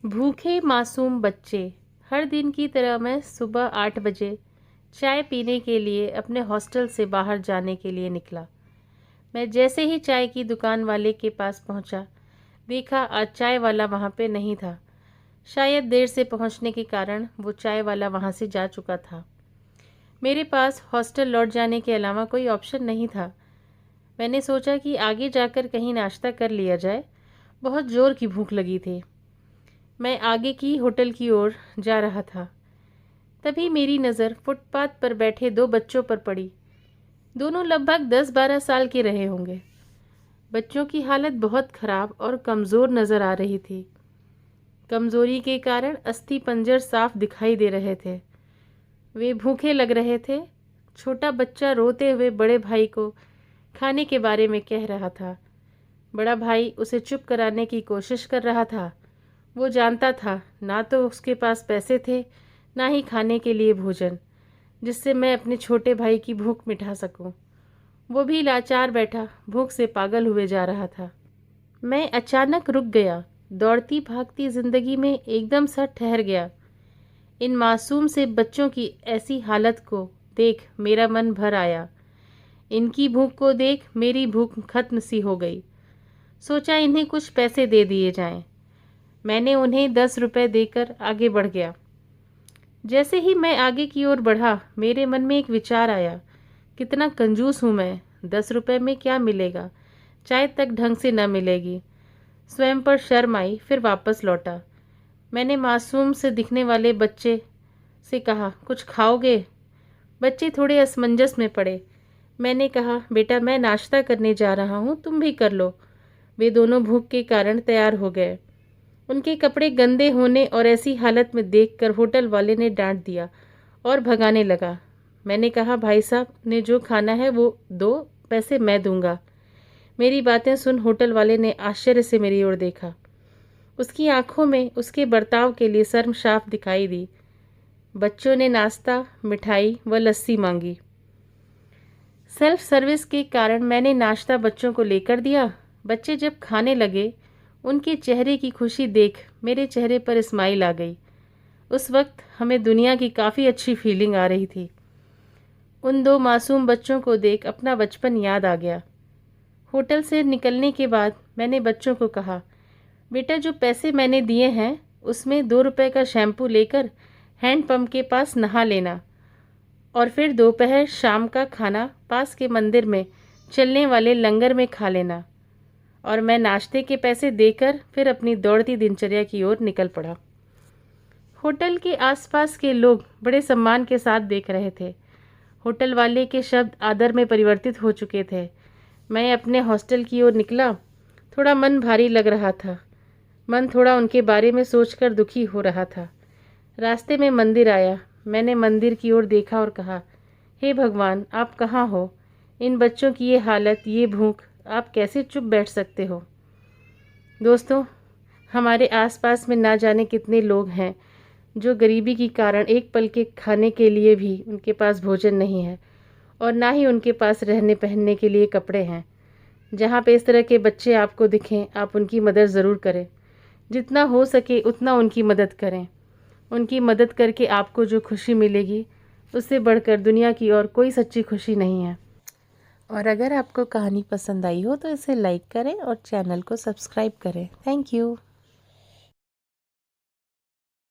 भूखे मासूम बच्चे। हर दिन की तरह मैं सुबह 8 बजे चाय पीने के लिए अपने हॉस्टल से बाहर जाने के लिए निकला। मैं जैसे ही चाय की दुकान वाले के पास पहुंचा, देखा आज चाय वाला वहां पे नहीं था। शायद देर से पहुंचने के कारण वो चाय वाला वहां से जा चुका था। मेरे पास हॉस्टल लौट जाने के अलावा कोई ऑप्शन नहीं था। मैंने सोचा कि आगे जाकर कहीं नाश्ता कर लिया जाए। बहुत ज़ोर की भूख लगी थी। मैं आगे की होटल की ओर जा रहा था। तभी मेरी नज़र फुटपाथ पर बैठे दो बच्चों पर पड़ी। दोनों लगभग 10-12 साल के रहे होंगे। बच्चों की हालत बहुत ख़राब और कमज़ोर नज़र आ रही थी। कमज़ोरी के कारण अस्थि पंजर साफ दिखाई दे रहे थे। वे भूखे लग रहे थे। छोटा बच्चा रोते हुए बड़े भाई को खाने के बारे में कह रहा था। बड़ा भाई उसे चुप कराने की कोशिश कर रहा था। वो जानता था ना तो उसके पास पैसे थे, ना ही खाने के लिए भोजन, जिससे मैं अपने छोटे भाई की भूख मिटा सकूं। वो भी लाचार बैठा भूख से पागल हुए जा रहा था। मैं अचानक रुक गया। दौड़ती भागती जिंदगी में एकदम सा ठहर गया। इन मासूम से बच्चों की ऐसी हालत को देख मेरा मन भर आया। इनकी भूख को देख मेरी भूख खत्म सी हो गई। सोचा इन्हें कुछ पैसे दे दिए जाएं। मैंने उन्हें 10 रुपए देकर आगे बढ़ गया। जैसे ही मैं आगे की ओर बढ़ा, मेरे मन में एक विचार आया। कितना कंजूस हूँ मैं। 10 रुपए में क्या मिलेगा? चाय तक ढंग से न मिलेगी। स्वयं पर शर्म आई, फिर वापस लौटा। मैंने मासूम से दिखने वाले बच्चे से कहा, कुछ खाओगे? बच्चे थोड़े असमंजस में पड़े। मैंने कहा, बेटा मैं नाश्ता करने जा रहा हूँ, तुम भी कर लो। वे दोनों भूख के कारण तैयार हो गए। उनके कपड़े गंदे होने और ऐसी हालत में देखकर होटल वाले ने डांट दिया और भगाने लगा। मैंने कहा, भाई साहब ने जो खाना है वो दो, पैसे मैं दूंगा। मेरी बातें सुन होटल वाले ने आश्चर्य से मेरी ओर देखा। उसकी आंखों में उसके बर्ताव के लिए शर्म साफ दिखाई दी। बच्चों ने नाश्ता, मिठाई व लस्सी मांगी। सेल्फ सर्विस के कारण मैंने नाश्ता बच्चों को लेकर दिया। बच्चे जब खाने लगे, उनके चेहरे की खुशी देख मेरे चेहरे पर स्माइल आ गई। उस वक्त हमें दुनिया की काफ़ी अच्छी फीलिंग आ रही थी। उन दो मासूम बच्चों को देख अपना बचपन याद आ गया। होटल से निकलने के बाद मैंने बच्चों को कहा, बेटा जो पैसे मैंने दिए हैं उसमें 2 रुपए का शैम्पू लेकर हैंडपंप के पास नहा लेना और फिर दोपहर शाम का खाना पास के मंदिर में चलने वाले लंगर में खा लेना। और मैं नाश्ते के पैसे देकर फिर अपनी दौड़ती दिनचर्या की ओर निकल पड़ा। होटल के आसपास के लोग बड़े सम्मान के साथ देख रहे थे। होटल वाले के शब्द आदर में परिवर्तित हो चुके थे। मैं अपने हॉस्टल की ओर निकला। थोड़ा मन भारी लग रहा था। मन थोड़ा उनके बारे में सोचकर दुखी हो रहा था। रास्ते में मंदिर आया। मैंने मंदिर की ओर देखा और कहा, हे भगवान आप कहाँ हो? इन बच्चों की ये हालत, ये भूख, आप कैसे चुप बैठ सकते हो? दोस्तों, हमारे आसपास में ना जाने कितने लोग हैं जो गरीबी के कारण एक पल के खाने के लिए भी उनके पास भोजन नहीं है और ना ही उनके पास रहने पहनने के लिए कपड़े हैं। जहाँ पे इस तरह के बच्चे आपको दिखें, आप उनकी मदद ज़रूर करें। जितना हो सके उतना उनकी मदद करें। उनकी मदद करके आपको जो खुशी मिलेगी, उससे बढ़कर दुनिया की और कोई सच्ची खुशी नहीं है। और अगर आपको कहानी पसंद आई हो तो इसे लाइक करें और चैनल को सब्सक्राइब करें। Thank you.